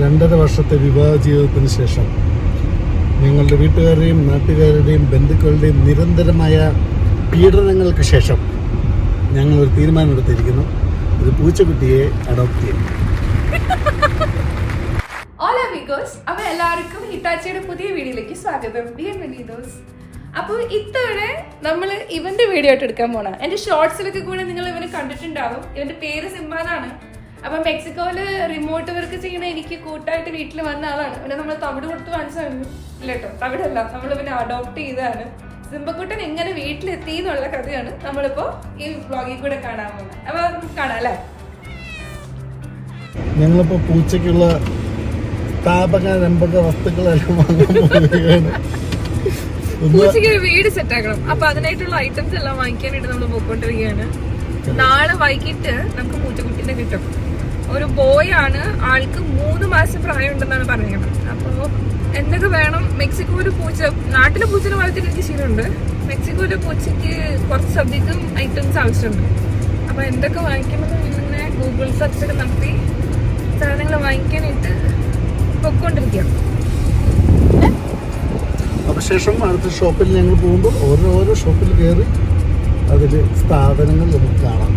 2.5 വർഷത്തെ വിവാഹ ജീവിതത്തിന് ശേഷം ഞങ്ങളുടെ വീട്ടുകാരുടെയും നാട്ടുകാരുടെയും ബന്ധുക്കളുടെയും നിരന്തരമായ പീഡനങ്ങൾക്ക് ശേഷം ഞങ്ങളൊരു തീരുമാനമെടുത്തിരിക്കുന്നു. ഒരു പൂച്ചക്കുട്ടിയെ അഡോപ്റ്റ് ചെയ്യും. അപ്പോൾ എല്ലാവർക്കും ഹിറ്റാച്ചിയുടെ പുതിയ വീഡിയോയിലേക്ക് സ്വാഗതം. അപ്പോൾ ഇത്തവണ നമ്മൾ ഇവന്റെ വീഡിയോ ആയിട്ട് എടുക്കാൻ പോണ. എന്റെ ഷോർട്സിലൊക്കെ കൂടെ നിങ്ങൾ ഇവനെ കണ്ടിട്ടുണ്ടാവും. ഇവന്റെ പേര് സിംബാനാണ്. അപ്പൊ മെക്സിക്കോയില് റിമോട്ട് വർക്ക് ചെയ്യുന്ന എനിക്ക് കൂട്ടായിട്ട് വീട്ടിൽ വന്ന ആളാണ്. പിന്നെ നമ്മൾ തവിട് കൊടുത്ത് വാങ്ങിച്ചാണ്. ഇല്ല കേട്ടോ, തവിടല്ല, നമ്മൾ ഇവനെ അഡോപ്റ്റ് ചെയ്തതാണ്. സിംബക്കുട്ടൻ എങ്ങനെ വീട്ടിലെത്തി എന്നുള്ള കഥയാണ് നമ്മളിപ്പോ ഈ വ്ളോഗിൽ കൂടെ കാണാൻ പോകുന്നത്. അപ്പൊ കാണാം അല്ലേ. ഞങ്ങളിപ്പോ പൂച്ചയ്ക്കുള്ള താപക രമ്പക വസ്തുക്കളെല്ലാം വാങ്ങാൻ പോവുകയാണ്. പൂച്ചയ്ക്ക് ഒരു വീട് സെറ്റ് ആക്കണം. അപ്പൊ അതിനായിട്ടുള്ള ഐറ്റംസ് എല്ലാം വാങ്ങിക്കാനായിട്ട് നമ്മൾ പോയിക്കൊണ്ടിരിക്കുകയാണ്. നാളെ വൈകിട്ട് നമുക്ക് പൂച്ചക്കുട്ടീനെ കിട്ടും. ഒരു ബോയ് ആണ്, ആൾക്ക് 3 മാസം പ്രായം ഉണ്ടെന്നാണ് പറയുന്നത്. അപ്പോൾ എന്തൊക്കെ വേണം? മെക്സിക്കോയില് പൂച്ച, നാട്ടിലെ പൂച്ചനെ വളർത്തിയിട്ട് എനിക്ക് ശീലമുണ്ട്. മെക്സിക്കോയിലെ പൂച്ചയ്ക്ക് കുറച്ചധികം ഐറ്റംസ് ആവശ്യമുണ്ട്. അപ്പൊ എന്തൊക്കെ വാങ്ങിക്കണമെന്ന് ഇങ്ങനെ ഗൂഗിൾ സെർച്ച് ഒക്കെ നടത്തി സാധനങ്ങൾ വാങ്ങിക്കാനായിട്ട് പൊയ്ക്കൊണ്ടിരിക്കുക. ശേഷം അടുത്ത ഷോപ്പിൽ ഞങ്ങൾ പോകുമ്പോൾ ഓരോ ഷോപ്പിൽ കയറി അതിൽ സ്ഥാപനങ്ങൾ നമുക്ക് കാണാം.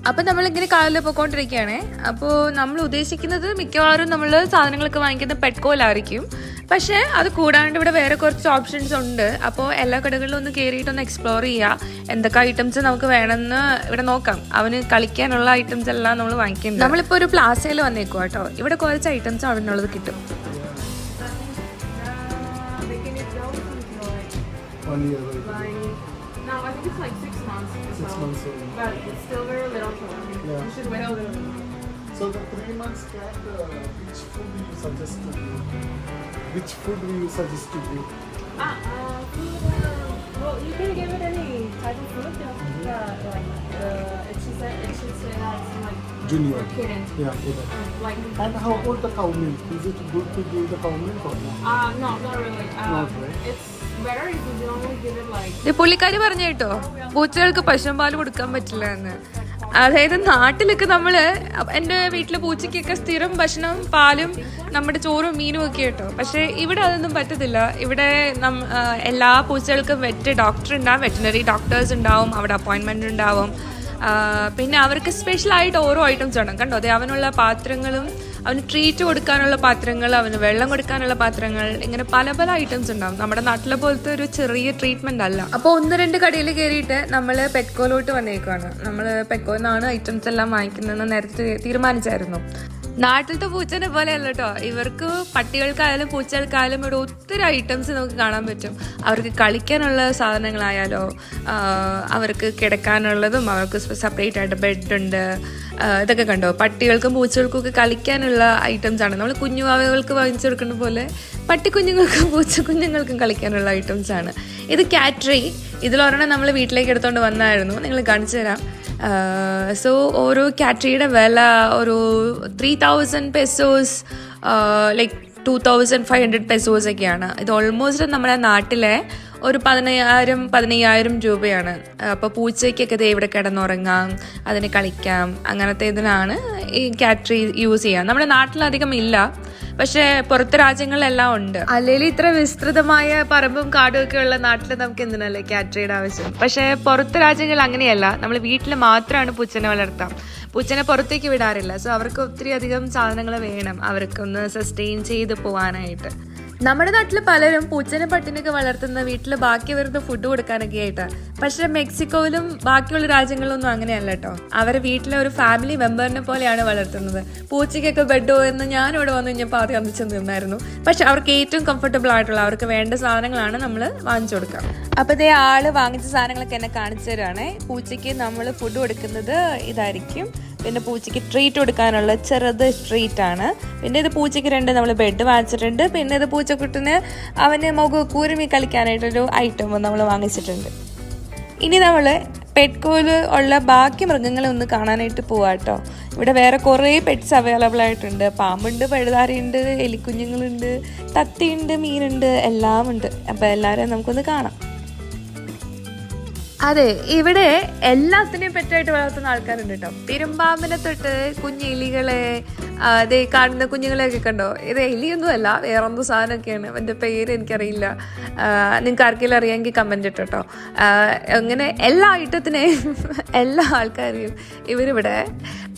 അപ്പൊ നമ്മളിങ്ങനെ കാലിൽ പോയിക്കൊണ്ടിരിക്കുകയാണ്. അപ്പോൾ നമ്മൾ ഉദ്ദേശിക്കുന്നത് മിക്കവാറും നമ്മൾ സാധനങ്ങളൊക്കെ വാങ്ങിക്കുന്ന പെറ്റ്കോയിലായിരിക്കും. പക്ഷേ അത് കൂടാണ്ട് ഇവിടെ വേറെ കുറച്ച് ഓപ്ഷൻസ് ഉണ്ട്. അപ്പോൾ എല്ലാ കടകളിലും ഒന്ന് കയറിയിട്ടൊന്ന് എക്സ്പ്ലോർ ചെയ്യുക. എന്തൊക്കെ ഐറ്റംസ് നമുക്ക് വേണമെന്ന് ഇവിടെ നോക്കാം. അവന് കളിക്കാനുള്ള ഐറ്റംസ് എല്ലാം നമ്മൾ വാങ്ങിക്കുന്നുണ്ട്. നമ്മളിപ്പോൾ ഒരു പ്ലാസയിൽ വന്നേക്കും കേട്ടോ. ഇവിടെ കുറച്ച് ഐറ്റംസ് അവിടെയുള്ളത് കിട്ടും. 1 year old. No, I think it's like 6 months. 6 months old. But it's still very little. Yeah. You should wait a little bit. So the 3 months cat, which food do you suggest to give? Which food do you suggest to give? Well, you can give it any type of food. It should say that it's like Junior. for kittens. Yeah, good. Like And how about the cow milk? Is it good to give the cow milk or not? no, not really. Not really. It's better if you only give it like. പുള്ളിക്കാരി പറഞ്ഞു കേട്ടോ, പൂച്ചകൾക്ക് പശുമ്പാല് കൊടുക്കാൻ പറ്റില്ല എന്ന്. അതായത് നാട്ടിലൊക്കെ നമ്മള്, എൻ്റെ വീട്ടിലെ പൂച്ചയ്ക്കൊക്കെ സ്ഥിരം ഭക്ഷണം പാലും നമ്മുടെ ചോറും മീനും ഒക്കെ കേട്ടോ. പക്ഷെ ഇവിടെ അതൊന്നും പറ്റത്തില്ല. ഇവിടെ എല്ലാ പൂച്ചകൾക്കും ഡോക്ടർ ഉണ്ടാവും, വെറ്റിനറി ഡോക്ടേഴ്സ് ഉണ്ടാവും, അവിടെ അപ്പോയിൻമെന്റ് ഉണ്ടാവും. പിന്നെ അവർക്ക് സ്പെഷ്യലായിട്ട് ഓരോ ഐറ്റംസ് വേണം കണ്ടോ. അതെ, അവനുള്ള പാത്രങ്ങളും അവന് ട്രീറ്റ് കൊടുക്കാനുള്ള പാത്രങ്ങൾ, അവന് വെള്ളം കൊടുക്കാനുള്ള പാത്രങ്ങൾ, ഇങ്ങനെ പല പല ഐറ്റംസ് ഉണ്ടാവും. നമ്മുടെ നാട്ടിലെ പോലത്തെ ഒരു ചെറിയ ട്രീറ്റ്മെന്റ് അല്ല. അപ്പോൾ 1-2 കടയിൽ കയറിയിട്ട് നമ്മൾ പെറ്റ്കോയിലോട്ട് വന്നേക്കുവാണ്. നമ്മൾ പെറ്റ്കോയിൽ നിന്നാണ് ഐറ്റംസ് എല്ലാം വാങ്ങിക്കുന്നതെന്ന് നേരത്തെ തീരുമാനിച്ചായിരുന്നു. നാട്ടിലത്തെ പൂച്ചനെ പോലെ അല്ല കേട്ടോ. ഇവർക്ക് പട്ടികൾക്കായാലും പൂച്ചകൾക്കായാലും ഇവിടെ ഒത്തിരി ഐറ്റംസ് നമുക്ക് കാണാൻ പറ്റും. അവർക്ക് കളിക്കാനുള്ള സാധനങ്ങളായാലോ, അവർക്ക് കിടക്കാനുള്ളതും, അവർക്ക് സെപ്പറേറ്റ് ആയിട്ട് ബെഡുണ്ട്. ഇതൊക്കെ കണ്ടോ, പട്ടികൾക്കും പൂച്ചകൾക്കും ഒക്കെ കളിക്കാനുള്ള ഐറ്റംസ് ആണ്. നമ്മൾ കുഞ്ഞുവാവകൾക്ക് വാങ്ങിച്ചു കൊടുക്കുന്ന പോലെ പട്ടിക്കുഞ്ഞുങ്ങൾക്കും പൂച്ചക്കുഞ്ഞുങ്ങൾക്കും കളിക്കാനുള്ള ഐറ്റംസ് ആണ്. ഇത് കാറ്ററി. ഇതിലൊരെണ്ണം നമ്മൾ വീട്ടിലേക്ക് എടുത്തുകൊണ്ട് വന്നായിരുന്നു, നിങ്ങൾ കാണിച്ചു തരാം. സോ ഓരോ കാറ്ററിയുടെ വില ഒരു 3,000 pesos, ലൈക്ക് 2,500 pesos ഒക്കെയാണ്. ഇത് ഓൾമോസ്റ്റ് നമ്മുടെ നാട്ടിലെ ഒരു 15,000 രൂപയാണ്. അപ്പോൾ പൂച്ചയ്ക്കൊക്കെ ദേ ഇവിടെ കിടന്നുറങ്ങാം, അതിന് കളിക്കാം, അങ്ങനത്തെ ഇതിനാണ് ഈ കാറ്ററി യൂസ് ചെയ്യുക. നമ്മുടെ നാട്ടിലധികം ഇല്ല, പക്ഷെ പുറത്തെ രാജ്യങ്ങളിലെല്ലാം ഉണ്ട്. അല്ലെങ്കിൽ ഇത്ര വിസ്തൃതമായ പറമ്പും കാടും ഒക്കെ ഉള്ള നാട്ടിൽ നമുക്ക് എന്തിനല്ലേ കാറ്ററിയുടെ ആവശ്യം. പക്ഷെ പുറത്തെ രാജ്യങ്ങളിൽ അങ്ങനെയല്ല. നമ്മൾ വീട്ടിൽ മാത്രമാണ് പൂച്ചനെ വളർത്താം, പൂച്ചനെ പുറത്തേക്ക് വിടാറില്ല. സോ അവർക്ക് ഒത്തിരി അധികം സാധനങ്ങൾ വേണം അവർക്കൊന്ന് സസ്റ്റെയിൻ ചെയ്ത് പോകാനായിട്ട്. നമ്മുടെ നാട്ടിൽ പലരും പൂച്ചനെ പട്ടിനൊക്കെ വളർത്തുന്ന വീട്ടിൽ ബാക്കി വരുന്ന ഫുഡ് കൊടുക്കാനൊക്കെ ആയിട്ടാണ്. പക്ഷെ മെക്സിക്കോയിലും ബാക്കിയുള്ള രാജ്യങ്ങളിലൊന്നും അങ്ങനെയല്ല കേട്ടോ. അവരെ വീട്ടിലെ ഒരു ഫാമിലി മെമ്പറിനെ പോലെയാണ് വളർത്തുന്നത്. പൂച്ചയ്ക്കൊക്കെ ബെഡോ എന്ന് ഞാനിവിടെ വന്നു കഴിഞ്ഞപ്പോൾ ആദ്യം അന്നിച്ചു നിന്നായിരുന്നു. പക്ഷെ അവർക്ക് ഏറ്റവും കംഫർട്ടബിൾ ആയിട്ടുള്ള, അവർക്ക് വേണ്ട സാധനങ്ങളാണ് നമ്മൾ വാങ്ങിച്ചു കൊടുക്കുക. അപ്പോൾ ഇതേ ആള് വാങ്ങിച്ച സാധനങ്ങളൊക്കെ എന്നെ കാണിച്ചു തരാണേ. പൂച്ചയ്ക്ക് നമ്മൾ ഫുഡ് കൊടുക്കുന്നത് ഇതായിരിക്കും. പിന്നെ പൂച്ചയ്ക്ക് ട്രീറ്റ് കൊടുക്കാനുള്ള ചെറുത് ട്രീറ്റ് ആണ്. പിന്നെ ഇത് പൂച്ചയ്ക്ക് 2 നമ്മൾ ബെഡ് വാങ്ങിച്ചിട്ടുണ്ട്. പിന്നെ ഇത് പൂച്ചക്കുട്ടിന് അവന് കൂരുമി കളിക്കാനായിട്ടൊരു ഐറ്റം നമ്മൾ വാങ്ങിച്ചിട്ടുണ്ട്. ഇനി നമ്മൾ പെറ്റ്കോയിൽ ഉള്ള ബാക്കി മൃഗങ്ങളെ ഒന്ന് കാണാനായിട്ട് പോവാട്ടോ. ഇവിടെ വേറെ കുറേ പെറ്റ്സ് അവൈലബിൾ ആയിട്ടുണ്ട്. പാമ്പുണ്ട്, പഴുതാരയുണ്ട്, എലിക്കുഞ്ഞുങ്ങളുണ്ട്, തത്തിയുണ്ട്, മീനുണ്ട്, എല്ലാം ഉണ്ട്. അപ്പോൾ എല്ലാവരെയും നമുക്കൊന്ന് കാണാം. അതെ, ഇവിടെ എല്ലാത്തിനെയും പെറ്റായിട്ട് വളർത്തുന്ന ആൾക്കാരുണ്ട് കേട്ടോ. പെരുമ്പാമ്പിനെ തൊട്ട് കുഞ്ഞെലികളെ, അതേ കാണുന്ന കുഞ്ഞുങ്ങളെയൊക്കെ കണ്ടോ. ഇത് എലിയൊന്നും അല്ല, വേറെന്തോ സാധനമൊക്കെയാണ്. എൻ്റെ പേര് എനിക്കറിയില്ല. നിങ്ങൾക്ക് ആർക്കെങ്കിലും അറിയാമെങ്കിൽ കമൻറ്റ് ഇട്ടോ കേട്ടോ. അങ്ങനെ എല്ലാ ഐറ്റത്തിനെയും എല്ലാ ആൾക്കാരെയും ഇവരിവിടെ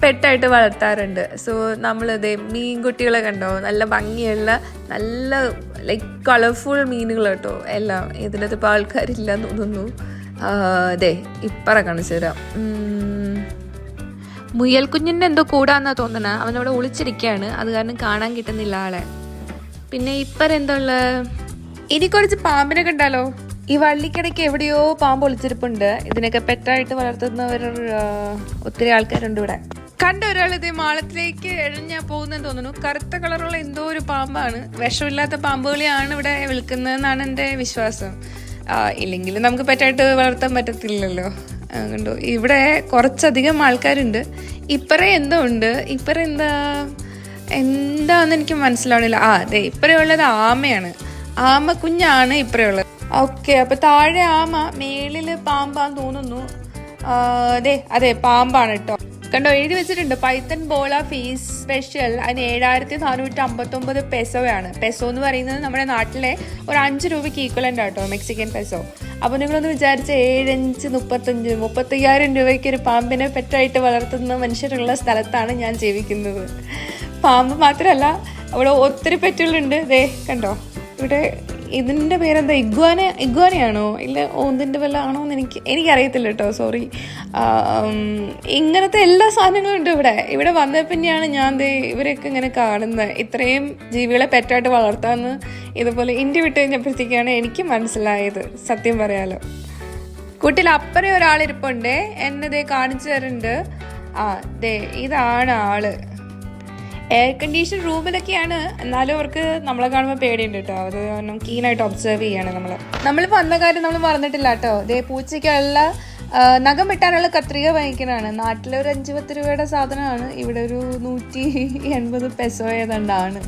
പെറ്റായിട്ട് വളർത്താറുണ്ട്. സോ നമ്മളിതേ മീൻകുട്ടികളെ കണ്ടോ, നല്ല ഭംഗിയുള്ള നല്ല ലൈക്ക് കളർഫുൾ മീനുകൾ കേട്ടോ എല്ലാം. ഇതിനകത്തിപ്പോൾ ആൾക്കാരില്ല തോന്നുന്നു. അതെ, ഇപ്പറ കാണിച്ചു തരാം. മുയൽ കുഞ്ഞിൻ്റെ എന്തോ കൂടാന്നാ തോന്നണേ. അവനവിടെ ഒളിച്ചിരിക്കുകയാണ്, അത് കാരണം കാണാൻ കിട്ടുന്നില്ല ആളെ. പിന്നെ ഇപ്പറ എന്താ ഉള്ളത്, ഇനി കുറച്ച് പാമ്പിനെ കണ്ടാലോ. ഈ വള്ളിക്കിടയ്ക്ക് എവിടെയോ പാമ്പ് ഒളിച്ചിരിപ്പുണ്ട്. ഇതിനൊക്കെ പെറ്റായിട്ട് വളർത്തുന്നവർ ഒത്തിരി ആൾക്കാരുണ്ട് ഇവിടെ. കണ്ട ഒരാൾ ഇത് മാളത്തിലേക്ക് എഴഞ്ഞാൽ പോകുന്നെന്ന് തോന്നുന്നു. കറുത്ത കളറുള്ള എന്തോ ഒരു പാമ്പാണ്. വിഷമില്ലാത്ത പാമ്പുകളെയാണ് ഇവിടെ വിൽക്കുന്നതെന്നാണ് എൻ്റെ വിശ്വാസം. ഇല്ലെങ്കിൽ നമുക്ക് പെറ്റായിട്ട് വളർത്താൻ പറ്റത്തില്ലല്ലോ. കണ്ടോ, ഇവിടെ കുറച്ചധികം ആൾക്കാരുണ്ട്. ഇപ്പറേ എന്തോ ഉണ്ട്. ഇപ്പറേ എന്താന്ന് എനിക്ക് മനസ്സിലാവണില്ല. അതെ, ഇപ്പറേ ഉള്ളത് ആമയാണ്. ആമ കുഞ്ഞാണ് ഇപ്പറേ ഉള്ളത്. ഓക്കെ, അപ്പൊ താഴെ ആമ, മേളില് പാമ്പാന്ന് തോന്നുന്നു. അതെ പാമ്പാണ് കേട്ടോ. കണ്ടോ, എഴുതി വെച്ചിട്ടുണ്ട് പൈത്തൺ ബോള ഫീസ് സ്പെഷ്യൽ. അതിന് 7459 പെസോയാണ്. പെസോ എന്ന് പറയുന്നത് നമ്മുടെ നാട്ടിലെ ഒരു 5 രൂപയ്ക്ക് ഈക്വലൻ്റ് ആട്ടോ, മെക്സിക്കൻ പെസോ. അപ്പോൾ നിങ്ങളൊന്ന് വിചാരിച്ച് 35,000 രൂപയ്ക്ക് ഒരു പാമ്പിനെ പെറ്റായിട്ട് വളർത്തുന്ന മനുഷ്യരുള്ള സ്ഥലത്താണ് ഞാൻ ജീവിക്കുന്നത്. പാമ്പ് മാത്രമല്ല, അവിടെ ഒത്തിരി പെറ്റുകളുണ്ട്. ദേ കണ്ടോ, ഇവിടെ ഇതിൻ്റെ പേരെന്താ, ഇഗ്വാനയാണോ ഇല്ല ഓന്തിൻ്റെ വല്ല ആണോ എന്ന് എനിക്കറിയത്തില്ല കേട്ടോ, സോറി. ഇങ്ങനത്തെ എല്ലാ സാധനങ്ങളും ഉണ്ട് ഇവിടെ വന്ന പിന്നെയാണ് ഞാൻ ഇവരെയൊക്കെ ഇങ്ങനെ കാണുന്നത്. ഇത്രയും ജീവികളെ പെറ്റായിട്ട് വളർത്താമെന്ന് ഇതുപോലെ ഇന്ത്യ വിട്ട് കഴിഞ്ഞപ്പോഴത്തേക്കാണ് എനിക്ക് മനസ്സിലായത്, സത്യം പറയാലോ. കൂട്ടിൽ അപ്പുറം ഒരാളിരിപ്പുണ്ട്, എന്നെ കാണിച്ചു തരുന്നുണ്ട്. ഇതാണ് ആള്. എയർ കണ്ടീഷൻ റൂമിലൊക്കെയാണ്, എന്നാലും അവർക്ക് നമ്മളെ കാണുമ്പോൾ പേടിയുണ്ട് കേട്ടോ. അത് കാരണം കീനായിട്ട് ഒബ്സർവ് ചെയ്യാണ് നമ്മൾ വന്ന കാര്യം നമ്മൾ മറന്നിട്ടില്ല കേട്ടോ. പൂച്ചയ്ക്കുള്ള നഖം വെട്ടാനുള്ള കത്രിക വാങ്ങിക്കണതാണ്. നാട്ടിലൊരു 5-10 രൂപയുടെ സാധനമാണ്, ഇവിടെ ഒരു 180 പെസോ ഏതാണ്ടാണ്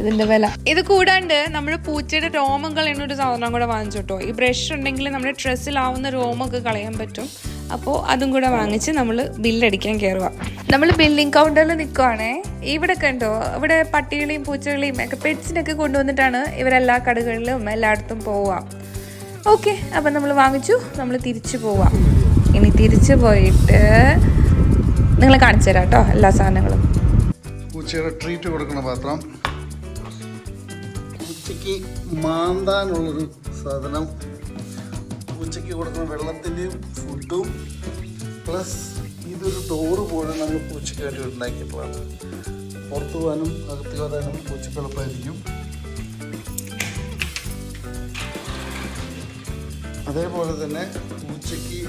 ഇതിന്റെ വില. ഇത് കൂടാണ്ട് നമ്മൾ പൂച്ചയുടെ രോമം കളയുന്ന ഒരു സാധനം കൂടെ വാങ്ങിച്ചു കേട്ടോ. ഈ ബ്രഷ് ഉണ്ടെങ്കിൽ നമ്മുടെ ഡ്രസ്സിലാവുന്ന രോമൊക്കെ കളയാൻ പറ്റും. അപ്പോൾ അതും കൂടെ വാങ്ങിച്ച് നമ്മൾ ബില്ലടിക്കാൻ കയറുക. നമ്മൾ ബില്ലിംഗ് കൗണ്ടറിൽ നിൽക്കുവാണേ. ഇവിടെ കണ്ടോ, ഇവിടെ പട്ടികളെയും പൂച്ചകളെയും ഒക്കെ പെറ്റ്സിനൊക്കെ കൊണ്ടുവന്നിട്ടാണ് ഇവരെല്ലാ കടകളിലും എല്ലായിടത്തും പോവുക. ഓക്കെ, അപ്പം നമ്മൾ വാങ്ങിച്ചു, നമ്മൾ തിരിച്ചു പോവാം. ഇനി തിരിച്ചു പോയിട്ട് നിങ്ങളെ കാണിച്ചു തരാം കേട്ടോ എല്ലാ സാധനങ്ങളും. പൂച്ചയുടെ ട്രീറ്റ് കൊടുക്കുന്ന പാത്രം, പൂച്ചയ്ക്ക് മാന്താനുള്ളൊരു സാധനം, പൂച്ചയ്ക്ക് കൊടുക്കുന്ന വെള്ളത്തിൻ്റെയും ഫുഡും, പ്ലസ് ഇതൊരു ഡോറ് പോലെ നമ്മൾ പൂച്ചയ്ക്ക് വേണ്ടി ഉണ്ടാക്കിയിട്ടുള്ളതാണ്. പുറത്തു പോകാനും അകത്ത് കയറാനും പൂച്ചയ്ക്ക് എളുപ്പമായിരിക്കും. അതേപോലെ തന്നെ പൂച്ചയ്ക്ക്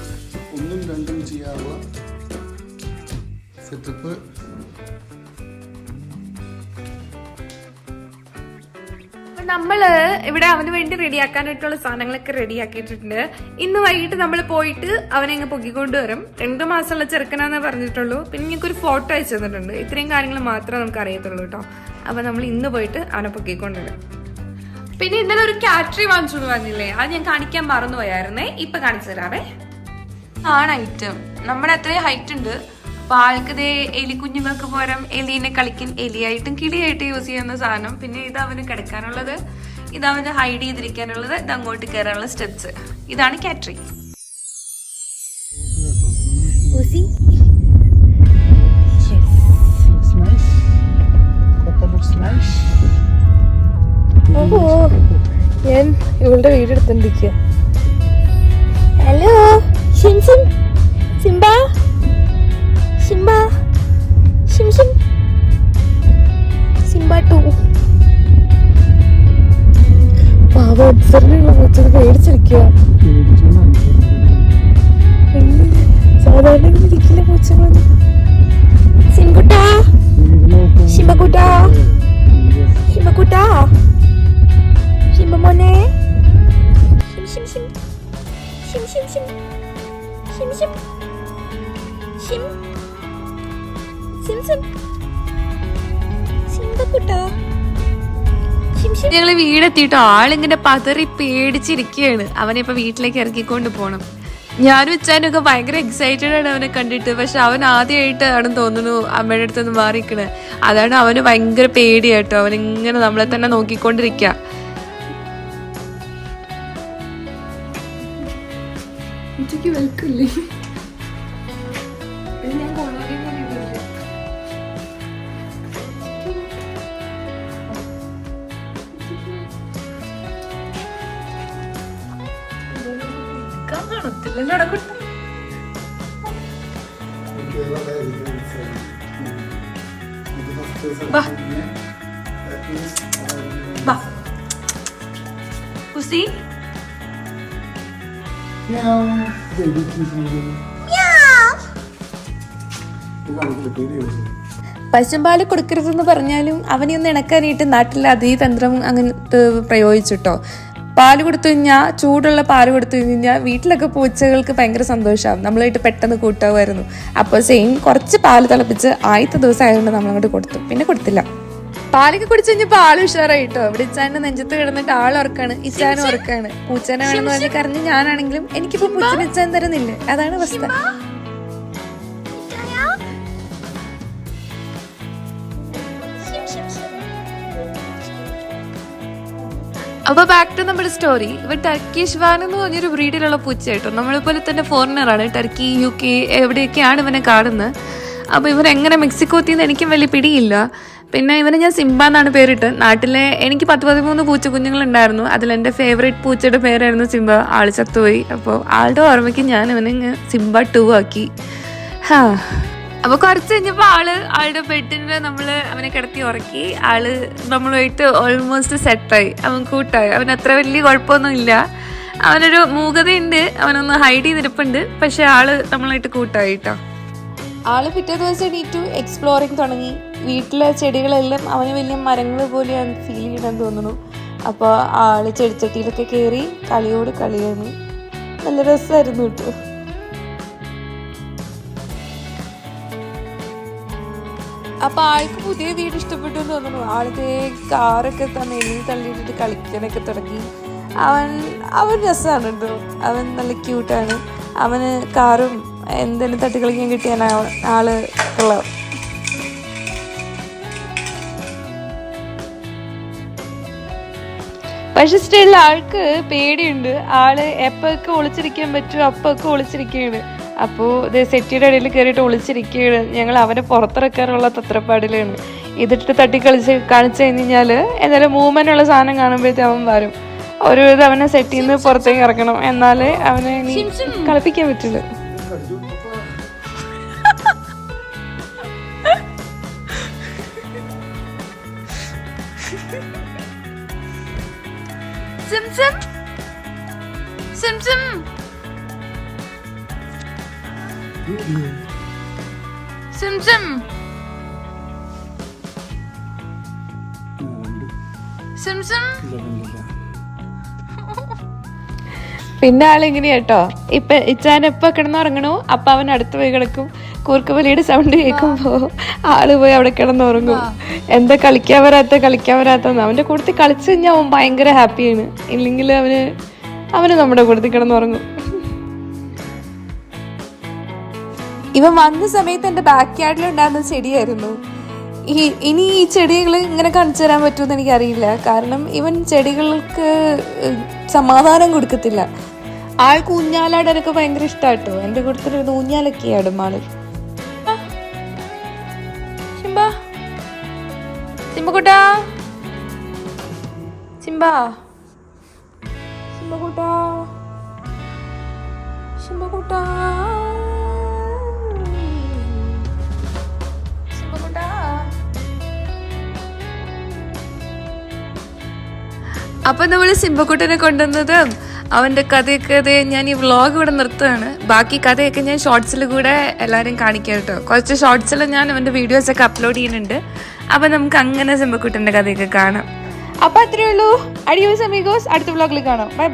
1ഉം 2ഉം ചെയ്യാനുള്ള സെറ്റപ്പ്. നമ്മള് ഇവിടെ അവന് വേണ്ടി റെഡിയാക്കാനായിട്ടുള്ള സാധനങ്ങളൊക്കെ റെഡിയാക്കിയിട്ടുണ്ട്. ഇന്ന് വൈകിട്ട് നമ്മൾ പോയിട്ട് അവനെ അങ്ങ് പൊക്കിക്കൊണ്ടുവരും. 2 മാസമുള്ള ചെറുക്കനാന്നേ പറഞ്ഞിട്ടുള്ളൂ. പിന്നെ ഞങ്ങൾക്കൊരു ഫോട്ടോ അയച്ചു തന്നിട്ടുണ്ട്. ഇത്രയും കാര്യങ്ങൾ മാത്രമേ നമുക്ക് അറിയത്തുള്ളൂ കേട്ടോ. അപ്പൊ നമ്മൾ ഇന്ന് പോയിട്ട് അവനെ പൊക്കിക്കൊണ്ടുവരും. പിന്നെ ഇന്നലെ ഒരു കാറ്ററി വാങ്ങിച്ചു എന്ന് പറഞ്ഞില്ലേ, അത് ഞാൻ കാണിക്കാൻ മറന്നുപോയായിരുന്നേ. ഇപ്പൊ കാണിച്ചു തരാവേ. ആണ് ഐറ്റം. നമ്മുടെ അത്രയും ഹൈറ്റ് ഉണ്ട്. അപ്പൊ ആൾക്കിതേ എലിക്കുഞ്ഞുങ്ങൾക്ക് പോരം എലീനെ കളിക്കാൻ എലിയായിട്ടും കിളിയായിട്ട് യൂസ് ചെയ്യുന്ന സാധനം. പിന്നെ ഇത് അവന് കിടക്കാനുള്ളത്, ഇത് അവന് ഹൈഡ് ചെയ്തിരിക്കാനുള്ളത്, ഇത് അങ്ങോട്ട് കയറാനുള്ള സ്റ്റെപ്സ്. ഇതാണ് കാറ്ററി. ഞാൻ ഇവളുടെ വീടെടുത്തോണ്ടിരിക്കുക. ഹലോ സിംബ, സിംബ, സിം സിം, സിംബ 2. പാവ ഒബ്സർവിനുള്ള പൂച്ചത് പേടിച്ചിരിക്കുക. സാധാരണ ഇരിക്കില്ല പൂച്ചകളൊന്നും. സിംകുട്ടാ, സിംബക്കുട്ടാ, സിംബക്കുട്ടാ, സിംബ മോനെ, സിം സിം സിം, സിം സിം സിം, സിം സിം, സിം സിം, സിംബക്കുട്ടാ. ഞങ്ങള് വീടെത്തിട്ടോ ആളിങ്ങനെ പതറി പേടിച്ചിരിക്കുകയാണ്. അവനെ ഇപ്പൊ വീട്ടിലേക്ക് ഇറക്കിക്കൊണ്ട് പോണം. ഞാനും ഇച്ചാനൊക്കെ ഭയങ്കര എക്സൈറ്റഡ് ആണ് അവനെ കണ്ടിട്ട്. പക്ഷെ അവൻ ആദ്യമായിട്ടാണ് തോന്നുന്നു അമ്മയുടെ അടുത്ത് നിന്ന് മാറിക്കണേ. അതാണ് അവന് ഭയങ്കര പേടിയാട്ടോ. അവനിങ്ങനെ നമ്മളെ തന്നെ നോക്കിക്കൊണ്ടിരിക്കുക. Pussy? പശുമ്പാല് കൊടുക്കരുതെന്ന് പറഞ്ഞാലും അവനെ ഒന്ന് ഇണക്കാനായിട്ട് നാട്ടിൽ അതേ തന്ത്രം അങ്ങനത്തെ പ്രയോഗിച്ചിട്ടോ. പാല് കൊടുത്തു കഴിഞ്ഞാൽ, ചൂടുള്ള പാല് കൊടുത്തു കഴിഞ്ഞാൽ വീട്ടിലൊക്കെ പൂച്ചകൾക്ക് ഭയങ്കര സന്തോഷമാകും. നമ്മളായിട്ട് പെട്ടെന്ന് കൂട്ടാവുമായിരുന്നു. അപ്പോൾ സെയിം കുറച്ച് പാല് തിളപ്പിച്ച് ആദ്യത്തെ ദിവസം ആയതുകൊണ്ട് നമ്മളങ്ങോട്ട് കൊടുത്തു. പിന്നെ കൊടുത്തില്ല. പാലൊക്കെ കുടിച്ചു കഴിഞ്ഞപ്പോൾ ആള് ഉഷാറായിട്ടോ. ഇവിടെ ഇച്ചാൻ്റെ നെഞ്ചത്ത് കിടന്നിട്ട് ആളുറക്കാണ്, ഇച്ചാനും ഉറക്കാണ്. പൂച്ചനെ വേണമെന്ന് പറഞ്ഞ് കരഞ്ഞ് ഞാനാണെങ്കിലും എനിക്കിപ്പോ പൂച്ചനെ ഇച്ചാൻ തരുന്നില്ല. അതാണ് അവസ്ഥ. അപ്പൊ ബാക്ക് ടു നമ്മുടെ സ്റ്റോറി. ഇവ ടർക്കിഷ് വാൻ എന്ന് പറഞ്ഞൊരു ബ്രീഡിലുള്ള പൂച്ചയായിട്ടോ. നമ്മളെപ്പോലെ തന്നെ ഫോറിനറാണ്. ടർക്കി, UK എവിടെയൊക്കെയാണ് ഇവനെ കാണുന്നത്. അപ്പോൾ ഇവരെങ്ങനെ മെക്സിക്കോത്തിന്ന് എനിക്കും വലിയ പിടിയില്ല. പിന്നെ ഇവനെ ഞാൻ സിംബ എന്നാണ് പേരിട്ട്. നാട്ടിലെ എനിക്ക് 10-13 പൂച്ച കുഞ്ഞുങ്ങളുണ്ടായിരുന്നു. അതിലെൻ്റെ ഫേവറേറ്റ് പൂച്ചയുടെ പേരായിരുന്നു സിംബ. ആൾ ചത്തുപോയി. അപ്പോൾ ആളുടെ ഓർമ്മയ്ക്ക് ഞാൻ ഇവനെ സിംബ 2 ആക്കി. അപ്പോൾ കുറച്ച് കഴിഞ്ഞപ്പോൾ ആളുടെ ബെഡിന് നമ്മൾ അവനെ കിടത്തി ഉറക്കി. ആള് നമ്മളുമായിട്ട് ഓൾമോസ്റ്റ് സെറ്റായി. അവൻ കൂട്ടായി. അവൻ അത്ര വലിയ കുഴപ്പമൊന്നുമില്ല. അവനൊരു മൂകതയുണ്ട്, അവനൊന്ന് ഹൈഡ് ചെയ്തിരിപ്പുണ്ട്. പക്ഷെ ആള് നമ്മളായിട്ട് കൂട്ടായി കേട്ടോ. ആള് പിറ്റേ ദിവസം എണീറ്റു എക്സ്പ്ലോറിങ് തുടങ്ങി. വീട്ടിലെ ചെടികളെല്ലാം അവന് വലിയ മരങ്ങൾ പോലെയാണ് ഫീൽ ചെയ്യണമെന്ന് തോന്നുന്നു. അപ്പോൾ ആള് ചെടിച്ചട്ടിയിലൊക്കെ കയറി കളിയോട് കളിയാണ്. നല്ല രസമായിരുന്നു കേട്ടോ. അപ്പൊ ആൾക്ക് പുതിയ വീട് ഇഷ്ടപ്പെട്ടു എന്ന് തോന്നുന്നു. ആൾക്ക് കാറൊക്കെ തന്നെ എണ്ണി തള്ളിയിട്ടിട്ട് കളിക്കാനൊക്കെ തുടങ്ങി. അവൻ രസമാണ് കേട്ടോ. അവൻ നല്ല ക്യൂട്ടാണ്. അവന് കാറും എന്തെങ്കിലും തട്ടിക്കളിക്കാൻ കിട്ടിയാണ് ആള് ഉള്ളത്. പക്ഷെ സ്റ്റിൽ ആൾക്ക് പേടിയുണ്ട്. ആള് എപ്പൊക്കെ ഒളിച്ചിരിക്കാൻ പറ്റും അപ്പൊക്കെ ഒളിച്ചിരിക്കുകയാണ്. അപ്പോൾ ഇത് സെറ്റിയുടെ ഇടയിൽ കയറിയിട്ട് ഒളിച്ചിരിക്കുകയാണ്. ഞങ്ങൾ അവനെ പുറത്തിറക്കാനുള്ള തത്രപ്പാടിലാണ്. ഇതിട്ട് കാണിച്ചു കഴിഞ്ഞാൽ എന്തായാലും മൂവ്മെന്റ് ഉള്ള സാധനം കാണുമ്പോഴത്തേക്ക് അവൻ വരും. ഒരുവിധം അവനെ സെറ്റിൽ നിന്ന് പുറത്തേക്ക് ഇറക്കണം, എന്നാലേ അവനെ ഇനി കളിപ്പിക്കാൻ പറ്റില്ല. പിന്നെ ആളിങ്ങനെയാ കേട്ടോ. ഇപ്പൊ ഇച്ചാൻ എപ്പോ കിടന്നുറങ്ങണോ അപ്പൊ അവൻ അടുത്ത് പോയി കിടക്കും. കൂർക്കവലിയുടെ സൗണ്ട് കേൾക്കുമ്പോ ആള് പോയി അവിടെ കിടന്നുറങ്ങും. എന്താ കളിക്കാൻ വരാത്ത അവന്റെ കൂട്ടത്തിൽ കളിച്ചു കഴിഞ്ഞാൽ അവൻ ഭയങ്കര ഹാപ്പിയാണ്. ഇല്ലെങ്കിൽ അവന് നമ്മുടെ കൂട്ടത്തിൽ കിടന്നുറങ്ങും. ഇവൻ വന്ന സമയത്ത് എൻ്റെ ബാക്ക് യാർഡിലുണ്ടായിരുന്ന ചെടിയായിരുന്നു. ഇനി ഈ ചെടികൾ ഇങ്ങനെ കാണിച്ചു തരാൻ പറ്റുമെന്ന് എനിക്കറിയില്ല. കാരണം ഇവൻ ചെടികൾക്ക് സമാധാനം കൊടുക്കത്തില്ല. ആൾക്ക് ഊഞ്ഞാലാടാനൊക്കെ ഭയങ്കര ഇഷ്ടമായിട്ടോ. എൻ്റെ കൂട്ടത്തിലൊരു ഊഞ്ഞാലൊക്കെ ആടും ആള്. സിംബക്കുട്ടാ, സിംബക്കുട്ടാ, സിംബക്കുട്ടാ. അപ്പൊ നമ്മൾ സിംബക്കുട്ടനെ കൊണ്ടുവന്നതും അവന്റെ കഥയൊക്കെ ഞാൻ ഈ വ്ളോഗ് ഇവിടെ നിർത്തുകയാണ്. ബാക്കി കഥയൊക്കെ ഞാൻ ഷോർട്സിൽ കൂടെ എല്ലാവരും കാണിക്കാം കേട്ടോ. കുറച്ച് ഷോർട്സിൽ ഞാൻ അവന്റെ വീഡിയോസ് ഒക്കെ അപ്ലോഡ് ചെയ്യുന്നുണ്ട്. അപ്പൊ നമുക്ക് അങ്ങനെ സിംബക്കുട്ടന്റെ കഥയൊക്കെ കാണാം. അപ്പൊ അത്രയേ ഉള്ളൂ. Adios amigos. അടുത്ത വ്ളോഗിൽ കാണാം. Bye bye.